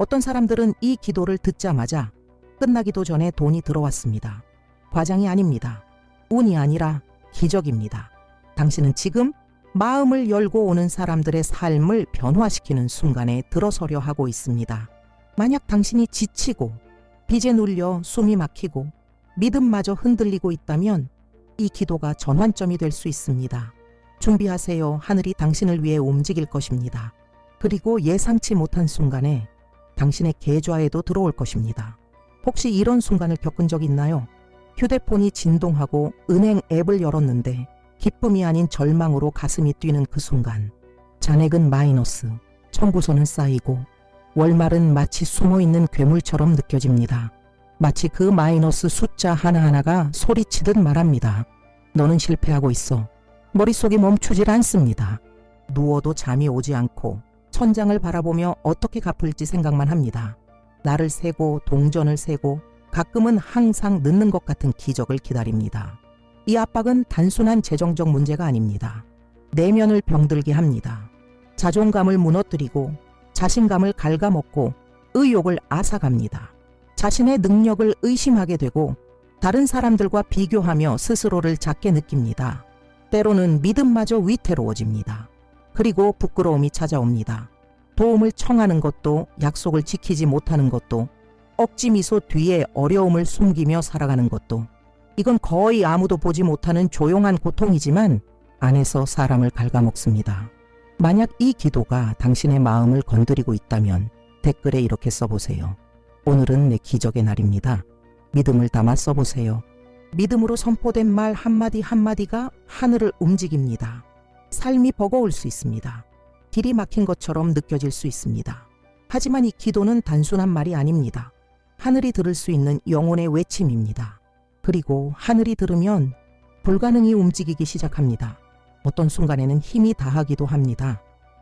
어떤 사람들은 이 기도를 듣자마자 끝나기도 전에 돈이 들어왔습니다. 과장이 아닙니다. 운이 아니라 기적입니다. 당신은 지금 마음을 열고 오는 사람들의 삶을 변화시키는 순간에 들어서려 하고 있습니다. 만약 당신이 지치고 빚에 눌려 숨이 막히고 믿음마저 흔들리고 있다면 이 기도가 전환점이 될 수 있습니다. 준비하세요. 하늘이 당신을 위해 움직일 것입니다. 그리고 예상치 못한 순간에 당신의 계좌에도 들어올 것입니다. 혹시 이런 순간을 겪은 적 있나요? 휴대폰이 진동하고 은행 앱을 열었는데 기쁨이 아닌 절망으로 가슴이 뛰는 그 순간, 잔액은 마이너스, 청구서는 쌓이고 월말은 마치 숨어있는 괴물처럼 느껴집니다. 마치 그 마이너스 숫자 하나하나가 소리치듯 말합니다. 너는 실패하고 있어. 머릿속이 멈추질 않습니다. 누워도 잠이 오지 않고 천장을 바라보며 어떻게 갚을지 생각만 합니다. 날을 세고 동전을 세고 가끔은 항상 늦는 것 같은 기적을 기다립니다. 이 압박은 단순한 재정적 문제가 아닙니다. 내면을 병들게 합니다. 자존감을 무너뜨리고 자신감을 갉아먹고 의욕을 앗아갑니다. 자신의 능력을 의심하게 되고 다른 사람들과 비교하며 스스로를 작게 느낍니다. 때로는 믿음마저 위태로워집니다. 그리고 부끄러움이 찾아옵니다. 도움을 청하는 것도 약속을 지키지 못하는 것도 억지 미소 뒤에 어려움을 숨기며 살아가는 것도 이건 거의 아무도 보지 못하는 조용한 고통이지만 안에서 사람을 갉아먹습니다. 만약 이 기도가 당신의 마음을 건드리고 있다면 댓글에 이렇게 써보세요. 오늘은 내 기적의 날입니다. 믿음을 담아 써보세요. 믿음으로 선포된 말 한마디 한마디가 하늘을 움직입니다. 삶이 버거울 수 있습니다. 길이 막힌 것처럼 느껴질 수 있습니다. 하지만 이 기도는 단순한 말이 아닙니다. 하늘이 들을 수 있는 영혼의 외침입니다. 그리고 하늘이 들으면 불가능이 움직이기 시작합니다. 어떤 순간에는 힘이 다하기도 합니다.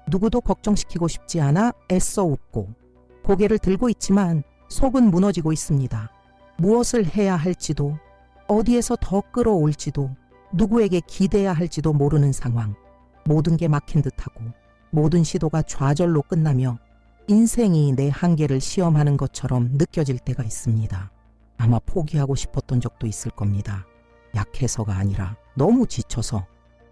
누구도 걱정시키고 싶지 않아 애써 웃고 고개를 들고 있지만 속은 무너지고 있습니다. 무엇을 해야 할지도 어디에서 더 끌어올지도 누구에게 기대야 할지도 모르는 상황. 모든 게 막힌 듯하고 모든 시도가 좌절로 끝나며 인생이 내 한계를 시험하는 것처럼 느껴질 때가 있습니다. 아마 포기하고 싶었던 적도 있을 겁니다. 약해서가 아니라 너무 지쳐서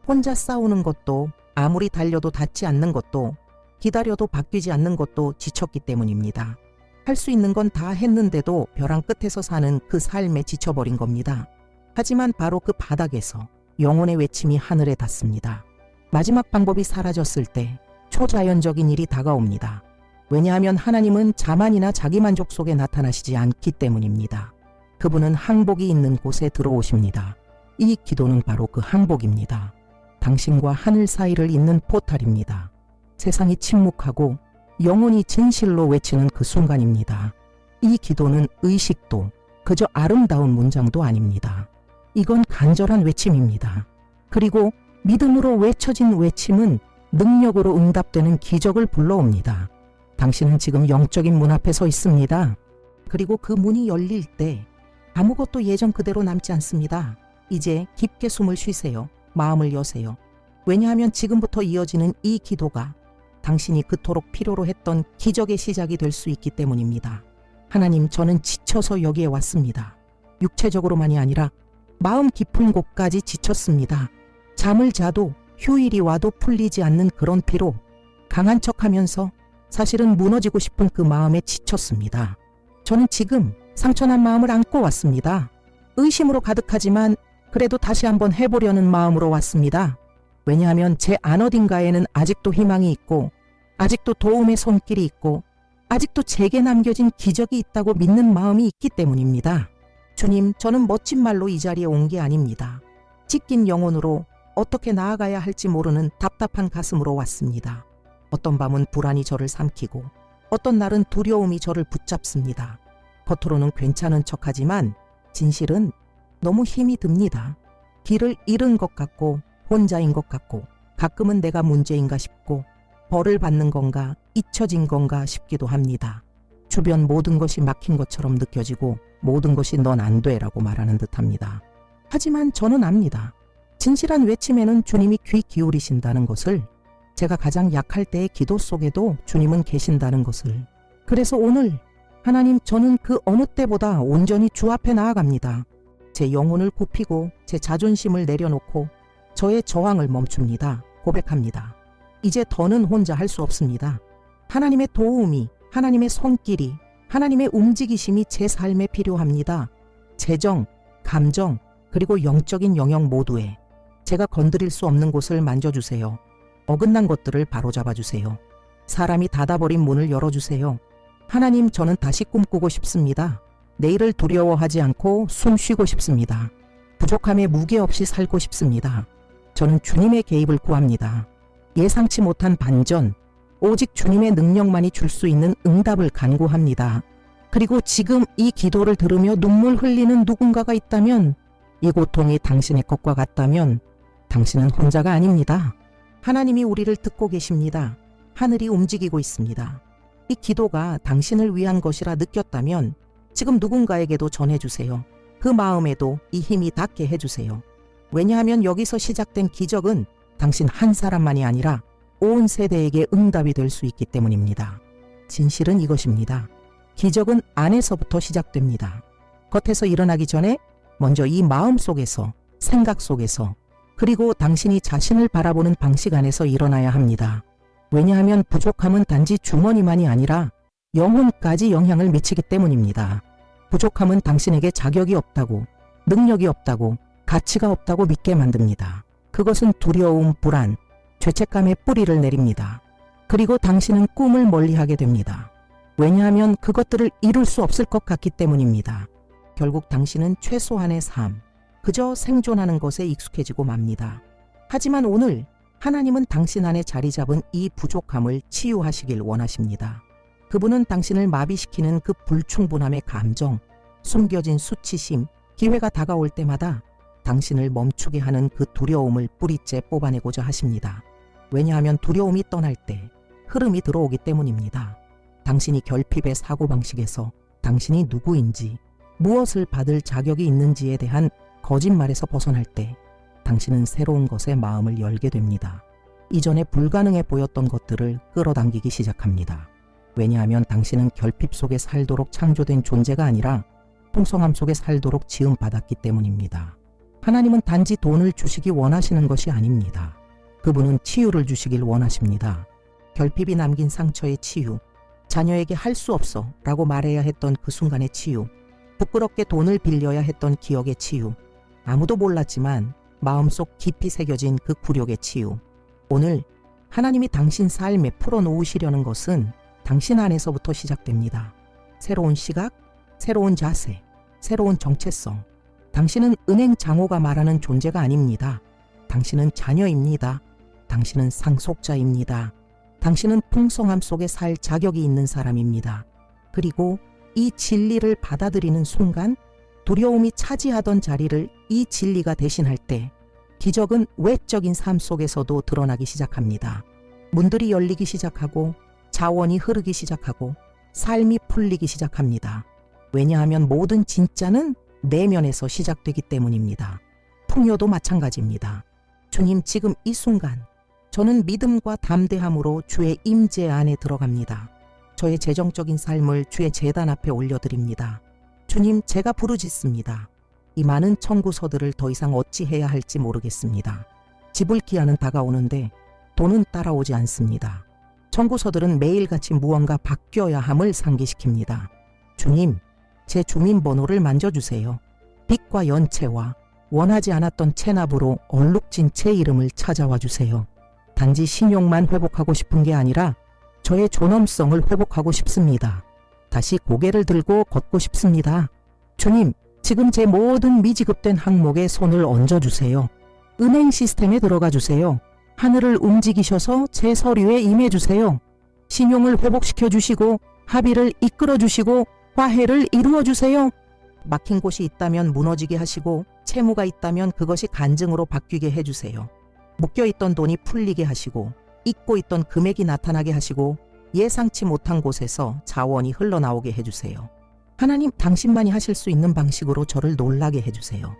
혼자 싸우는 것도 아무리 달려도 닿지 않는 것도 기다려도 바뀌지 않는 것도 지쳤기 때문입니다. 할 수 있는 건 다 했는데도 벼랑 끝에서 사는 그 삶에 지쳐버린 겁니다. 하지만 바로 그 바닥에서 영혼의 외침이 하늘에 닿습니다. 마지막 방법이 사라졌을 때 초자연적인 일이 다가옵니다. 왜냐하면 하나님은 자만이나 자기만족 속에 나타나시지 않기 때문입니다. 그분은 항복이 있는 곳에 들어오십니다. 이 기도는 바로 그 항복입니다. 당신과 하늘 사이를 잇는 포탈입니다. 세상이 침묵하고 영혼이 진실로 외치는 그 순간입니다. 이 기도는 의식도 그저 아름다운 문장도 아닙니다. 이건 간절한 외침입니다. 그리고 믿음으로 외쳐진 외침은 능력으로 응답되는 기적을 불러옵니다. 당신은 지금 영적인 문 앞에 서 있습니다. 그리고 그 문이 열릴 때 아무것도 예전 그대로 남지 않습니다. 이제 깊게 숨을 쉬세요. 마음을 여세요. 왜냐하면 지금부터 이어지는 이 기도가 당신이 그토록 필요로 했던 기적의 시작이 될 수 있기 때문입니다. 하나님, 저는 지쳐서 여기에 왔습니다. 육체적으로만이 아니라 마음 깊은 곳까지 지쳤습니다. 잠을 자도 휴일이 와도 풀리지 않는 그런 피로, 강한 척하면서 사실은 무너지고 싶은 그 마음에 지쳤습니다. 저는 지금 상처난 마음을 안고 왔습니다. 의심으로 가득하지만 그래도 다시 한번 해보려는 마음으로 왔습니다. 왜냐하면 제 안 어딘가에는 아직도 희망이 있고 아직도 도움의 손길이 있고 아직도 제게 남겨진 기적이 있다고 믿는 마음이 있기 때문입니다. 주님, 저는 멋진 말로 이 자리에 온 게 아닙니다. 찢긴 영혼으로 어떻게 나아가야 할지 모르는 답답한 가슴으로 왔습니다. 어떤 밤은 불안이 저를 삼키고 어떤 날은 두려움이 저를 붙잡습니다. 겉으로는 괜찮은 척하지만 진실은 너무 힘이 듭니다. 길을 잃은 것 같고 혼자인 것 같고 가끔은 내가 문제인가 싶고 벌을 받는 건가 잊혀진 건가 싶기도 합니다. 주변 모든 것이 막힌 것처럼 느껴지고 모든 것이 넌 안 돼라고 말하는 듯합니다. 하지만 저는 압니다. 진실한 외침에는 주님이 귀 기울이신다는 것을, 제가 가장 약할 때의 기도 속에도 주님은 계신다는 것을, 그래서 오늘 하나님, 저는 그 어느 때보다 온전히 주 앞에 나아갑니다. 제 영혼을 굽히고 제 자존심을 내려놓고 저의 저항을 멈춥니다. 고백합니다. 이제 더는 혼자 할 수 없습니다. 하나님의 도움이, 하나님의 손길이, 하나님의 움직이심이 제 삶에 필요합니다. 재정, 감정, 그리고 영적인 영역 모두에 제가 건드릴 수 없는 곳을 만져주세요. 어긋난 것들을 바로잡아주세요. 사람이 닫아버린 문을 열어주세요. 하나님, 저는 다시 꿈꾸고 싶습니다. 내일을 두려워하지 않고 숨 쉬고 싶습니다. 부족함에 무게 없이 살고 싶습니다. 저는 주님의 개입을 구합니다. 예상치 못한 반전, 오직 주님의 능력만이 줄 수 있는 응답을 간구합니다. 그리고 지금 이 기도를 들으며 눈물 흘리는 누군가가 있다면, 이 고통이 당신의 것과 같다면 당신은 혼자가 아닙니다. 하나님이 우리를 듣고 계십니다. 하늘이 움직이고 있습니다. 이 기도가 당신을 위한 것이라 느꼈다면 지금 누군가에게도 전해주세요. 그 마음에도 이 힘이 닿게 해주세요. 왜냐하면 여기서 시작된 기적은 당신 한 사람만이 아니라 온 세대에게 응답이 될 수 있기 때문입니다. 진실은 이것입니다. 기적은 안에서부터 시작됩니다. 겉에서 일어나기 전에 먼저 이 마음 속에서, 생각 속에서, 그리고 당신이 자신을 바라보는 방식 안에서 일어나야 합니다. 왜냐하면 부족함은 단지 주머니만이 아니라 영혼까지 영향을 미치기 때문입니다. 부족함은 당신에게 자격이 없다고, 능력이 없다고, 가치가 없다고 믿게 만듭니다. 그것은 두려움, 불안, 죄책감의 뿌리를 내립니다. 그리고 당신은 꿈을 멀리하게 됩니다. 왜냐하면 그것들을 이룰 수 없을 것 같기 때문입니다. 결국 당신은 최소한의 삶, 그저 생존하는 것에 익숙해지고 맙니다. 하지만 오늘 하나님은 당신 안에 자리 잡은 이 부족함을 치유하시길 원하십니다. 그분은 당신을 마비시키는 그 불충분함의 감정, 숨겨진 수치심, 기회가 다가올 때마다 당신을 멈추게 하는 그 두려움을 뿌리째 뽑아내고자 하십니다. 왜냐하면 두려움이 떠날 때 흐름이 들어오기 때문입니다. 당신이 결핍의 사고방식에서 당신이 누구인지, 무엇을 받을 자격이 있는지에 대한 거짓말에서 벗어날 때 당신은 새로운 것에 마음을 열게 됩니다. 이전에 불가능해 보였던 것들을 끌어당기기 시작합니다. 왜냐하면 당신은 결핍 속에 살도록 창조된 존재가 아니라 풍성함 속에 살도록 지음받았기 때문입니다. 하나님은 단지 돈을 주시기 원하시는 것이 아닙니다. 그분은 치유를 주시길 원하십니다. 결핍이 남긴 상처의 치유, 자녀에게 할 수 없어 라고 말해야 했던 그 순간의 치유, 부끄럽게 돈을 빌려야 했던 기억의 치유, 아무도 몰랐지만 마음속 깊이 새겨진 그 굴욕의 치유. 오늘 하나님이 당신 삶에 풀어놓으시려는 것은 당신 안에서부터 시작됩니다. 새로운 시각, 새로운 자세, 새로운 정체성. 당신은 은행 장호가 말하는 존재가 아닙니다. 당신은 자녀입니다. 당신은 상속자입니다. 당신은 풍성함 속에 살 자격이 있는 사람입니다. 그리고 이 진리를 받아들이는 순간 두려움이 차지하던 자리를 이 진리가 대신할 때 기적은 외적인 삶 속에서도 드러나기 시작합니다. 문들이 열리기 시작하고 자원이 흐르기 시작하고 삶이 풀리기 시작합니다. 왜냐하면 모든 진짜는 내면에서 시작되기 때문입니다. 풍요도 마찬가지입니다. 주님, 지금 이 순간 저는 믿음과 담대함으로 주의 임재 안에 들어갑니다. 저의 재정적인 삶을 주의 제단 앞에 올려드립니다. 주님, 제가 부르짖습니다. 이 많은 청구서들을 더 이상 어찌해야 할지 모르겠습니다. 지불 기한은 다가오는데 돈은 따라오지 않습니다. 청구서들은 매일같이 무언가 바뀌어야 함을 상기시킵니다. 주님, 제 주민번호를 만져주세요. 빚과 연체와 원하지 않았던 체납으로 얼룩진 제 이름을 찾아와 주세요. 단지 신용만 회복하고 싶은 게 아니라 저의 존엄성을 회복하고 싶습니다. 다시 고개를 들고 걷고 싶습니다. 주님, 지금 제 모든 미지급된 항목에 손을 얹어주세요. 은행 시스템에 들어가 주세요. 하늘을 움직이셔서 제 서류에 임해주세요. 신용을 회복시켜 주시고 합의를 이끌어 주시고 화해를 이루어 주세요. 막힌 곳이 있다면 무너지게 하시고 채무가 있다면 그것이 간증으로 바뀌게 해주세요. 묶여있던 돈이 풀리게 하시고 잊고 있던 금액이 나타나게 하시고 예상치 못한 곳에서 자원이 흘러나오게 해주세요. 하나님, 당신만이 하실 수 있는 방식으로 저를 놀라게 해주세요.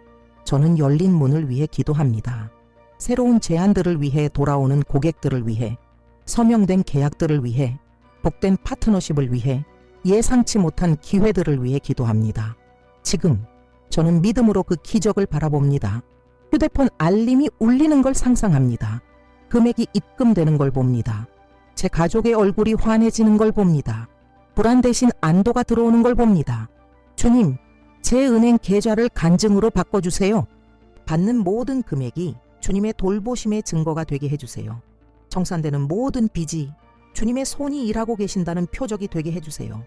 저는 열린 문을 위해 기도합니다. 새로운 제안들을 위해 돌아오는 고객들을 위해, 서명된 계약들을 위해, 복된 파트너십을 위해, 예상치 못한 기회들을 위해 기도합니다. 지금 저는 믿음으로 그 기적을 바라봅니다. 휴대폰 알림이 울리는 걸 상상합니다. 금액이 입금되는 걸 봅니다. 제 가족의 얼굴이 환해지는 걸 봅니다. 불안 대신 안도가 들어오는 걸 봅니다. 주님, 제 은행 계좌를 간증으로 바꿔주세요. 받는 모든 금액이 주님의 돌보심의 증거가 되게 해주세요. 청산되는 모든 빚이 주님의 손이 일하고 계신다는 표적이 되게 해주세요.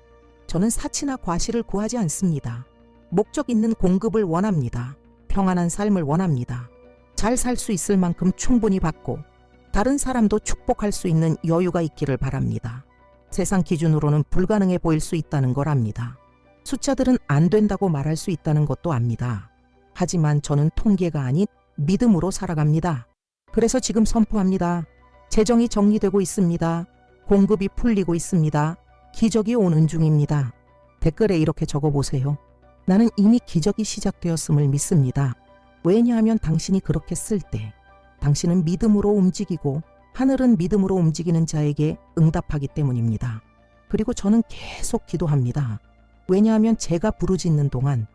저는 사치나 과실을 구하지 않습니다. 목적 있는 공급을 원합니다. 평안한 삶을 원합니다. 잘 살 수 있을 만큼 충분히 받고 다른 사람도 축복할 수 있는 여유가 있기를 바랍니다. 세상 기준으로는 불가능해 보일 수 있다는 걸 압니다. 숫자들은 안 된다고 말할 수 있다는 것도 압니다. 하지만 저는 통계가 아닌 믿음으로 살아갑니다. 그래서 지금 선포합니다. 재정이 정리되고 있습니다. 공급이 풀리고 있습니다. 기적이 오는 중입니다. 댓글에 이렇게 적어보세요. 나는 이미 기적이 시작되었음을 믿습니다. 왜냐하면 당신이 그렇게 쓸 때 당신은 믿음으로 움직이고 하늘은 믿음으로 움직이는 자에게 응답하기 때문입니다. 그리고 저는 계속 기도합니다. 왜냐하면 제가 부르짖는 동안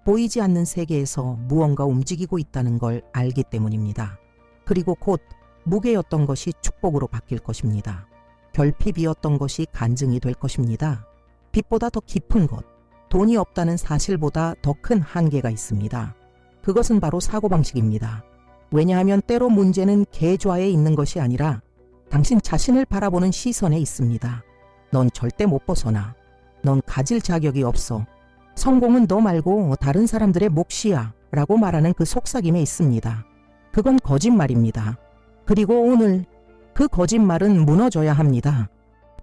보이지 않는 세계에서 무언가 움직이고 있다는 걸 알기 때문입니다. 그리고 곧 무게였던 것이 축복으로 바뀔 것입니다. 결핍이었던 것이 간증이 될 것입니다. 빚보다 더 깊은 것, 돈이 없다는 사실보다 더 큰 한계가 있습니다. 그것은 바로 사고방식입니다. 왜냐하면 때로 문제는 계좌에 있는 것이 아니라 당신 자신을 바라보는 시선에 있습니다. 넌 절대 못 벗어나. 넌 가질 자격이 없어. 성공은 너 말고 다른 사람들의 몫이야 라고 말하는 그 속삭임에 있습니다. 그건 거짓말입니다. 그리고 오늘 그 거짓말은 무너져야 합니다.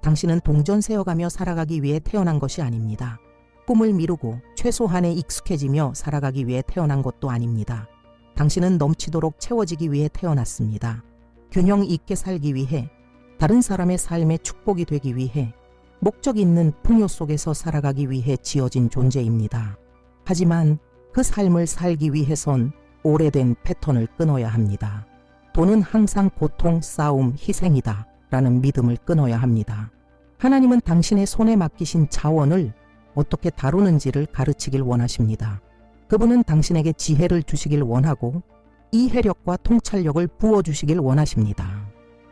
당신은 동전 세어가며 살아가기 위해 태어난 것이 아닙니다. 꿈을 미루고 최소한에 익숙해지며 살아가기 위해 태어난 것도 아닙니다. 당신은 넘치도록 채워지기 위해 태어났습니다. 균형 있게 살기 위해, 다른 사람의 삶에 축복이 되기 위해, 목적 있는 풍요 속에서 살아가기 위해 지어진 존재입니다. 하지만 그 삶을 살기 위해선 오래된 패턴을 끊어야 합니다. 돈은 항상 고통, 싸움, 희생이다 라는 믿음을 끊어야 합니다. 하나님은 당신의 손에 맡기신 자원을 어떻게 다루는지를 가르치길 원하십니다. 그분은 당신에게 지혜를 주시길 원하고 이해력과 통찰력을 부어주시길 원하십니다.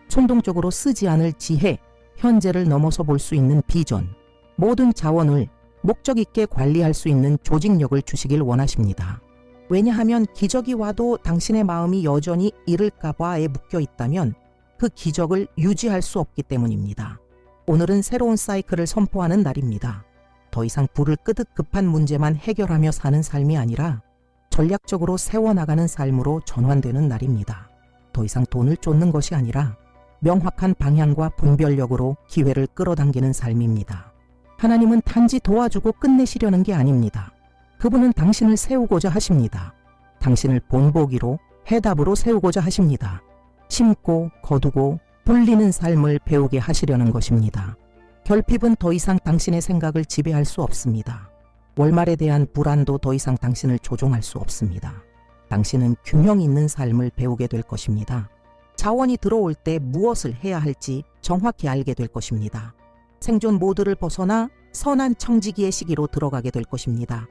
衝動적으로 쓰지 않을 지혜, 현재를 넘어서 볼 수 있는 비전, 모든 자원을 목적 있게 관리할 수 있는 조직력을 주시길 원하십니다. 왜냐하면 기적이 와도 당신의 마음이 여전히 잃을까봐에 묶여 있다면 그 기적을 유지할 수 없기 때문입니다. 오늘은 새로운 사이클을 선포하는 날입니다. 더 이상 불을 끄듯 급한 문제만 해결하며 사는 삶이 아니라 전략적으로 세워나가는 삶으로 전환되는 날입니다. 더 이상 돈을 쫓는 것이 아니라 명확한 방향과 분별력으로 기회를 끌어당기는 삶입니다. 하나님은 단지 도와주고 끝내시려는 게 아닙니다. 그분은 당신을 세우고자 하십니다. 당신을 본보기로, 해답으로 세우고자 하십니다. 심고 거두고 불리는 삶을 배우게 하시려는 것입니다. 결핍은 더 이상 당신의 생각을 지배할 수 없습니다. 월말에 대한 불안도 더 이상 당신을 조종할 수 없습니다. 당신은 균형 있는 삶을 배우게 될 것입니다. 자원이 들어올 때 무엇을 해야 할지 정확히 알게 될 것입니다. 생존 모드를 벗어나 선한 청지기의 시기로 들어가게 될 것입니다.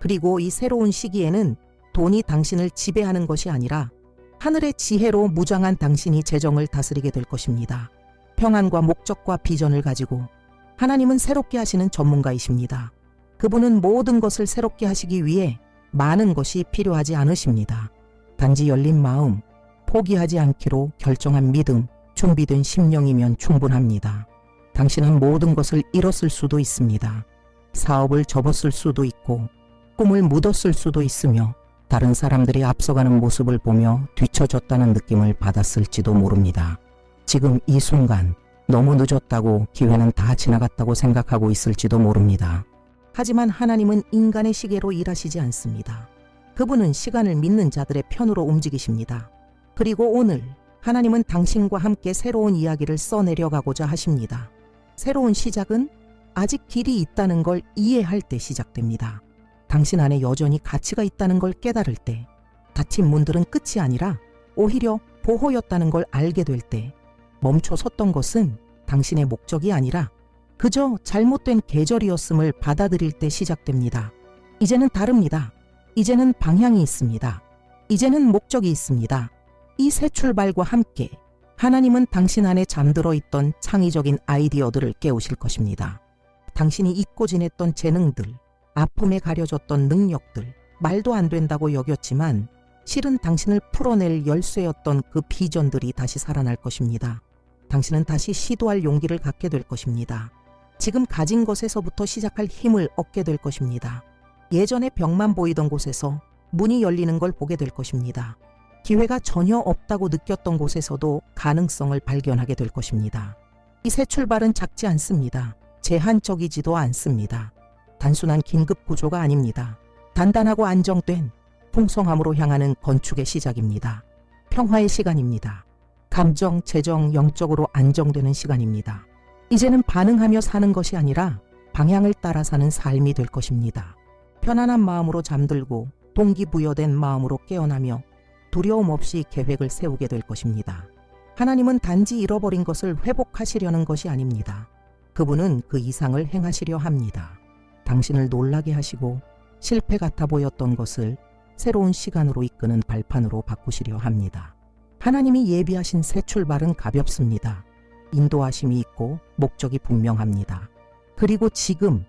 그리고 이 새로운 시기에는 돈이 당신을 지배하는 것이 아니라 하늘의 지혜로 무장한 당신이 재정을 다스리게 될 것입니다. 평안과 목적과 비전을 가지고 하나님은 새롭게 하시는 전문가이십니다. 그분은 모든 것을 새롭게 하시기 위해 많은 것이 필요하지 않으십니다. 단지 열린 마음, 포기하지 않기로 결정한 믿음, 준비된 심령이면 충분합니다. 당신은 모든 것을 잃었을 수도 있습니다. 사업을 접었을 수도 있고 꿈을 묻었을 수도 있으며 다른 사람들이 앞서가는 모습을 보며 뒤처졌다는 느낌을 받았을지도 모릅니다. 지금 이 순간 너무 늦었다고, 기회는 다 지나갔다고 생각하고 있을지도 모릅니다. 하지만 하나님은 인간의 시계로 일하시지 않습니다. 그분은 시간을 믿는 자들의 편으로 움직이십니다. 그리고 오늘 하나님은 당신과 함께 새로운 이야기를 써내려가고자 하십니다. 새로운 시작은 아직 길이 있다는 걸 이해할 때 시작됩니다. 당신 안에 여전히 가치가 있다는 걸 깨달을 때, 닫힌 문들은 끝이 아니라 오히려 보호였다는 걸 알게 될 때, 멈춰 섰던 것은 당신의 목적이 아니라 그저 잘못된 계절이었음을 받아들일 때 시작됩니다. 이제는 다릅니다. 이제는 방향이 있습니다. 이제는 목적이 있습니다. 이 새 출발과 함께 하나님은 당신 안에 잠들어 있던 창의적인 아이디어들을 깨우실 것입니다. 당신이 잊고 지냈던 재능들, 아픔에 가려졌던 능력들, 말도 안 된다고 여겼지만 실은 당신을 풀어낼 열쇠였던 그 비전들이 다시 살아날 것입니다. 당신은 다시 시도할 용기를 갖게 될 것입니다. 지금 가진 것에서부터 시작할 힘을 얻게 될 것입니다. 예전에 벽만 보이던 곳에서 문이 열리는 걸 보게 될 것입니다. 기회가 전혀 없다고 느꼈던 곳에서도 가능성을 발견하게 될 것입니다. 이 새 출발은 작지 않습니다. 제한적이지도 않습니다. 단순한 긴급 구조가 아닙니다. 단단하고 안정된 풍성함으로 향하는 건축의 시작입니다. 평화의 시간입니다. 감정, 재정, 영적으로 안정되는 시간입니다. 이제는 반응하며 사는 것이 아니라 방향을 따라 사는 삶이 될 것입니다. 편안한 마음으로 잠들고 동기부여된 마음으로 깨어나며 두려움 없이 계획을 세우게 될 것입니다. 하나님은 단지 잃어버린 것을 회복하시려는 것이 아닙니다. 그분은 그 이상을 행하시려 합니다. 당신을 놀라게 하시고 실패 같아 보였던 것을 새로운 시간으로 이끄는 발판으로 바꾸시려 합니다. 하나님이 예비하신 새 출발은 가볍습니다. 인도하심이 있고 목적이 분명합니다. 그리고 지금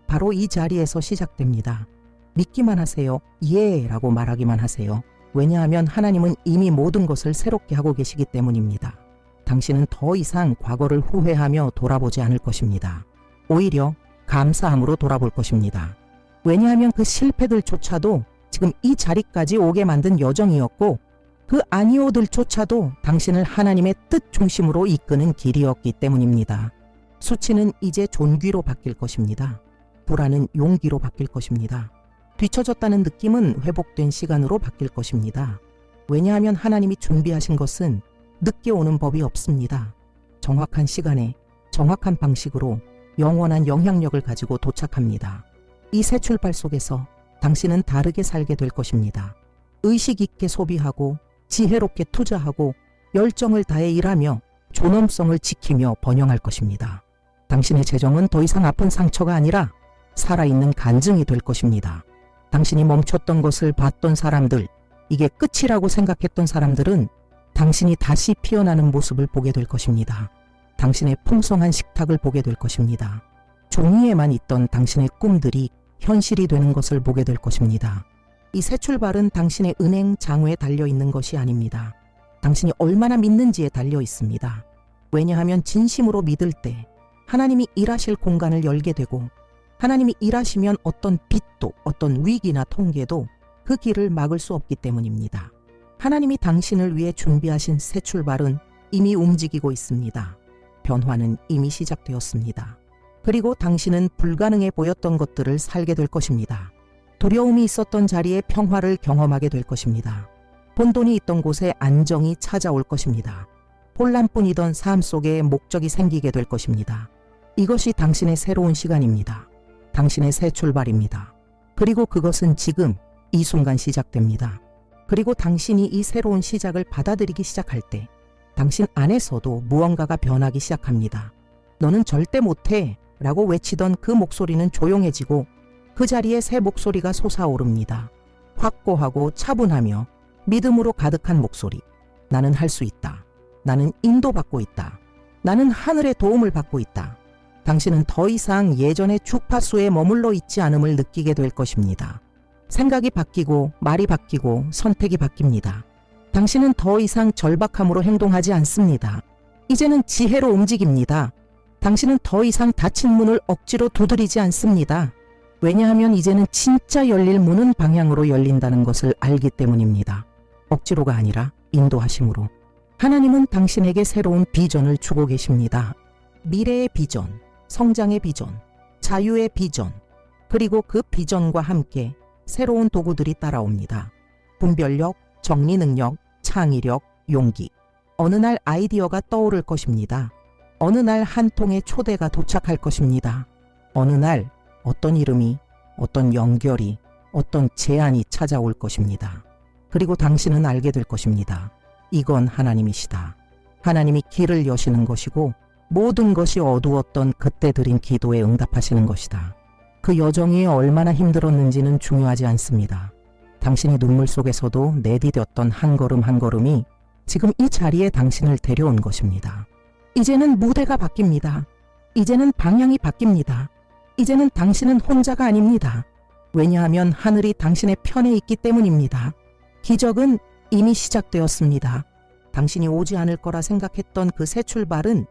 바로 이 자리에서 시작됩니다. 믿기만 하세요. 예 라고 말하기만 하세요. 왜냐하면 하나님은 이미 모든 것을 새롭게 하고 계시기 때문입니다. 당신은 더 이상 과거를 후회하며 돌아보지 않을 것입니다. 오히려 감사함으로 돌아볼 것입니다. 왜냐하면 그 실패들조차도 지금 이 자리까지 오게 만든 여정이었고 그 아니오들조차도 당신을 하나님의 뜻 중심으로 이끄는 길이었기 때문입니다. 수치는 이제 존귀로 바뀔 것입니다. 불안은 용기로 바뀔 것입니다. 뒤처졌다는 느낌은 회복된 시간으로 바뀔 것입니다. 왜냐하면 하나님이 준비하신 것은 늦게 오는 법이 없습니다. 정확한 시간에 정확한 방식으로 영원한 영향력을 가지고 도착합니다. 이 새 출발 속에서 당신은 다르게 살게 될 것입니다. 의식 있게 소비하고 지혜롭게 투자하고 열정을 다해 일하며 존엄성을 지키며 번영할 것입니다. 당신의 재정은 더 이상 아픈 상처가 아니라 살아있는 간증이 될 것입니다. 당신이 멈췄던 것을 봤던 사람들, 이게 끝이라고 생각했던 사람들은 당신이 다시 피어나는 모습을 보게 될 것입니다. 당신의 풍성한 식탁을 보게 될 것입니다. 종이에만 있던 당신의 꿈들이 현실이 되는 것을 보게 될 것입니다. 이 새 출발은 당신의 은행 장외에 달려있는 것이 아닙니다. 당신이 얼마나 믿는지에 달려 있습니다. 왜냐하면 진심으로 믿을 때 하나님이 일하실 공간을 열게 되고 하나님이 일하시면 어떤 빚도 어떤 위기나 통계도 그 길을 막을 수 없기 때문입니다. 하나님이 당신을 위해 준비하신 새 출발은 이미 움직이고 있습니다. 변화는 이미 시작되었습니다. 그리고 당신은 불가능해 보였던 것들을 살게 될 것입니다. 두려움이 있었던 자리에 평화를 경험하게 될 것입니다. 혼돈이 있던 곳에 안정이 찾아올 것입니다. 혼란뿐이던 삶 속에 목적이 생기게 될 것입니다. 이것이 당신의 새로운 시간입니다. 당신의 새 출발입니다. 그리고 그것은 지금 이 순간 시작됩니다. 그리고 당신이 이 새로운 시작을 받아들이기 시작할 때 당신 안에서도 무언가가 변하기 시작합니다. 너는 절대 못해 라고 외치던 그 목소리는 조용해지고 그 자리에 새 목소리가 솟아오릅니다. 확고하고 차분하며 믿음으로 가득한 목소리. 나는 할 수 있다. 나는 인도받고 있다. 나는 하늘의 도움을 받고 있다. 당신은 더 이상 예전의 주파수에 머물러 있지 않음을 느끼게 될 것입니다. 생각이 바뀌고 말이 바뀌고 선택이 바뀝니다. 당신은 더 이상 절박함으로 행동하지 않습니다. 이제는 지혜로 움직입니다. 당신은 더 이상 닫힌 문을 억지로 두드리지 않습니다. 왜냐하면 이제는 진짜 열릴 문은 방향으로 열린다는 것을 알기 때문입니다. 억지로가 아니라 인도하심으로. 하나님은 당신에게 새로운 비전을 주고 계십니다. 미래의 비전, 성장의 비전, 자유의 비전, 그리고 그 비전과 함께 새로운 도구들이 따라옵니다. 분별력, 정리 능력, 창의력, 용기. 어느 날 아이디어가 떠오를 것입니다. 어느 날 한 통의 초대가 도착할 것입니다. 어느 날 어떤 이름이, 어떤 연결이, 어떤 제안이 찾아올 것입니다. 그리고 당신은 알게 될 것입니다. 이건 하나님이시다. 하나님이 길을 여시는 것이고 모든 것이 어두웠던 그때 드린 기도에 응답하시는 것이다. 그 여정이 얼마나 힘들었는지는 중요하지 않습니다. 당신의 눈물 속에서도 내디뎠던 한 걸음 한 걸음이 지금 이 자리에 당신을 데려온 것입니다. 이제는 무대가 바뀝니다. 이제는 방향이 바뀝니다. 이제는 당신은 혼자가 아닙니다. 왜냐하면 하늘이 당신의 편에 있기 때문입니다. 기적은 이미 시작되었습니다. 당신이 오지 않을 거라 생각했던 그 새 출발은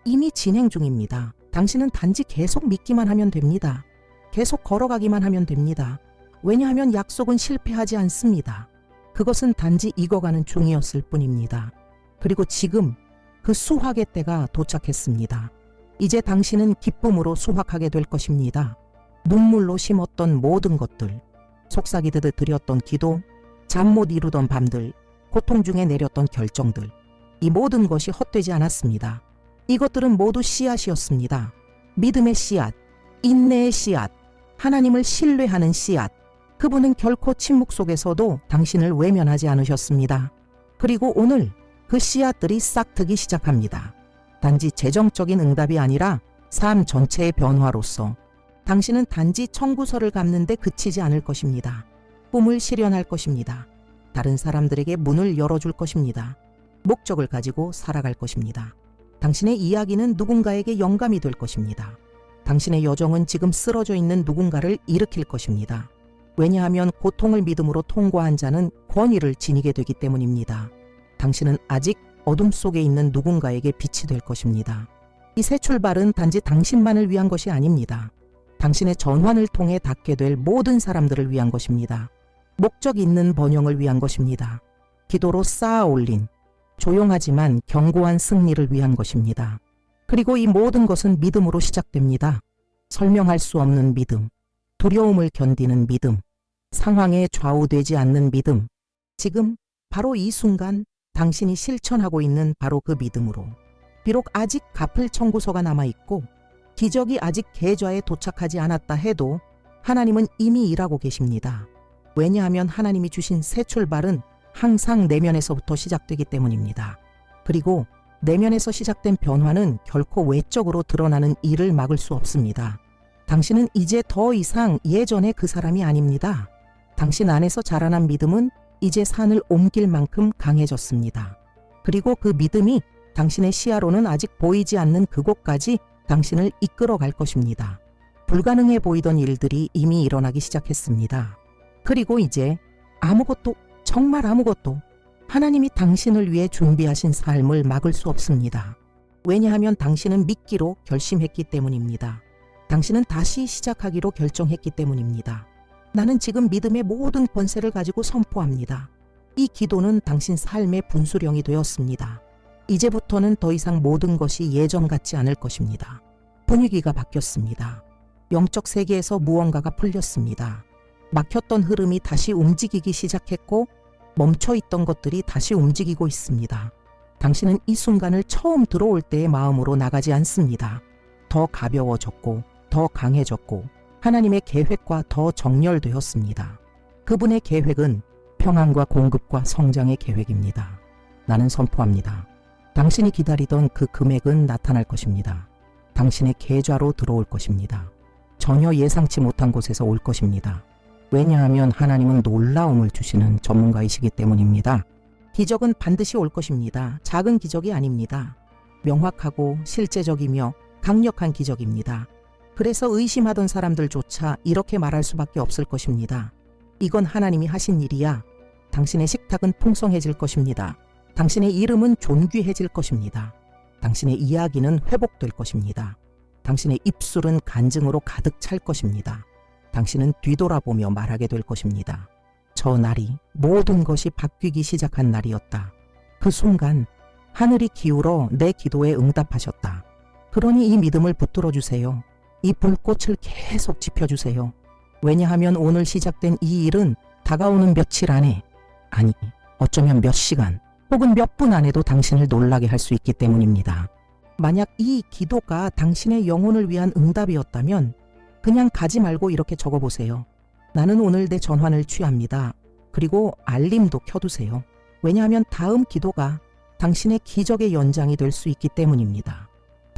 이미 진행 중입니다. 당신은 단지 계속 믿기만 하면 됩니다. 계속 걸어가기만 하면 됩니다. 왜냐하면 약속은 실패하지 않습니다. 그것은 단지 익어가는 중이었을 뿐입니다. 그리고 지금 그 수확의 때가 도착했습니다. 이제 당신은 기쁨으로 수확하게 될 것입니다. 눈물로 심었던 모든 것들, 속삭이듯 드렸던 기도, 잠 못 이루던 밤들, 고통 중에 내렸던 결정들, 이 모든 것이 헛되지 않았습니다. 이것들은 모두 씨앗이었습니다. 믿음의 씨앗, 인내의 씨앗, 하나님을 신뢰하는 씨앗. 그분은 결코 침묵 속에서도 당신을 외면하지 않으셨습니다. 그리고 오늘 그 씨앗들이 싹트기 시작합니다. 단지 재정적인 응답이 아니라 삶 전체의 변화로서 당신은 단지 청구서를 갚는데 그치지 않을 것입니다. 꿈을 실현할 것입니다. 다른 사람들에게 문을 열어줄 것입니다. 목적을 가지고 살아갈 것입니다. 당신의 이야기는 누군가에게 영감이 될 것입니다. 당신의 여정은 지금 쓰러져 있는 누군가를 일으킬 것입니다. 왜냐하면 고통을 믿음으로 통과한 자는 권위를 지니게 되기 때문입니다. 당신은 아직 어둠 속에 있는 누군가에게 빛이 될 것입니다. 이 새 출발은 단지 당신만을 위한 것이 아닙니다. 당신의 전환을 통해 닿게 될 모든 사람들을 위한 것입니다. 목적 있는 번영을 위한 것입니다. 기도로 쌓아 올린 조용하지만 견고한 승리를 위한 것입니다. 그리고 이 모든 것은 믿음으로 시작됩니다. 설명할 수 없는 믿음, 두려움을 견디는 믿음, 상황에 좌우되지 않는 믿음. 지금 바로 이 순간 당신이 실천하고 있는 바로 그 믿음으로 비록 아직 갚을 청구서가 남아있고 기적이 아직 계좌에 도착하지 않았다 해도 하나님은 이미 일하고 계십니다. 왜냐하면 하나님이 주신 새 출발은 항상 내면에서부터 시작되기 때문입니다. 그리고 내면에서 시작된 변화는 결코 외적으로 드러나는 일을 막을 수 없습니다. 당신은 이제 더 이상 예전의 그 사람이 아닙니다. 당신 안에서 자라난 믿음은 이제 산을 옮길 만큼 강해졌습니다. 그리고 그 믿음이 당신의 시야로는 아직 보이지 않는 그곳까지 당신을 이끌어 갈 것입니다. 불가능해 보이던 일들이 이미 일어나기 시작했습니다. 그리고 이제 아무것도, 정말 아무것도 하나님이 당신을 위해 준비하신 삶을 막을 수 없습니다. 왜냐하면 당신은 믿기로 결심했기 때문입니다. 당신은 다시 시작하기로 결정했기 때문입니다. 나는 지금 믿음의 모든 권세를 가지고 선포합니다. 이 기도는 당신 삶의 분수령이 되었습니다. 이제부터는 더 이상 모든 것이 예전 같지 않을 것입니다. 분위기가 바뀌었습니다. 영적 세계에서 무언가가 풀렸습니다. 막혔던 흐름이 다시 움직이기 시작했고 멈춰있던 것들이 다시 움직이고 있습니다. 당신은 이 순간을 처음 들어올 때의 마음으로 나가지 않습니다. 더 가벼워졌고 더 강해졌고 하나님의 계획과 더 정렬되었습니다. 그분의 계획은 평안과 공급과 성장의 계획입니다. 나는 선포합니다. 당신이 기다리던 그 금액은 나타날 것입니다. 당신의 계좌로 들어올 것입니다. 전혀 예상치 못한 곳에서 올 것입니다. 왜냐하면 하나님은 놀라움을 주시는 전문가이시기 때문입니다. 기적은 반드시 올 것입니다. 작은 기적이 아닙니다. 명확하고 실제적이며 강력한 기적입니다. 그래서 의심하던 사람들조차 이렇게 말할 수밖에 없을 것입니다. 이건 하나님이 하신 일이야. 당신의 식탁은 풍성해질 것입니다. 당신의 이름은 존귀해질 것입니다. 당신의 이야기는 회복될 것입니다. 당신의 입술은 간증으로 가득 찰 것입니다. 당신은 뒤돌아보며 말하게 될 것입니다. 저 날이 모든 것이 바뀌기 시작한 날이었다. 그 순간 하늘이 기울어 내 기도에 응답하셨다. 그러니 이 믿음을 붙들어 주세요. 이 불꽃을 계속 지펴주세요. 왜냐하면 오늘 시작된 이 일은 다가오는 며칠 안에, 아니 어쩌면 몇 시간 혹은 몇 분 안에도 당신을 놀라게 할 수 있기 때문입니다. 만약 이 기도가 당신의 영혼을 위한 응답이었다면 그냥 가지 말고 이렇게 적어보세요. 나는 오늘 내 전환을 취합니다. 그리고 알림도 켜두세요. 왜냐하면 다음 기도가 당신의 기적의 연장이 될 수 있기 때문입니다.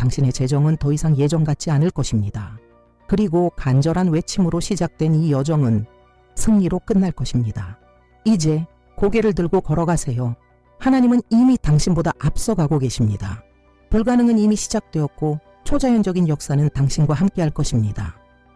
당신의 재정은 더 이상 예전 같지 않을 것입니다. 그리고 간절한 외침으로 시작된 이 여정은 승리로 끝날 것입니다. 이제 고개를 들고 걸어가세요. 하나님은 이미 당신보다 앞서가고 계십니다. 불가능은 이미 시작되었고 초자연적인 역사는 당신과 함께할 것입니다.